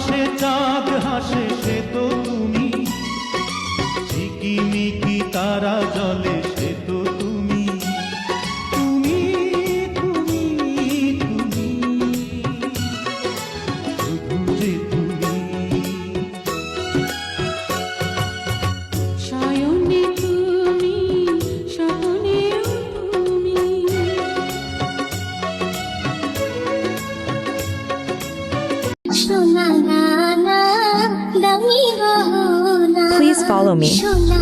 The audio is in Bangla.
আকাশে চাঁদ হাসে সে তো তুমি, ঝিকিমিকি তারা জলে সে তো তুমি, তুমি তুমি তুমি, শুধু যে তুমি। শয়নে তুমি, স্বপনেও তুমি। সোনা না না দামি গহনা। Please follow me. সোনা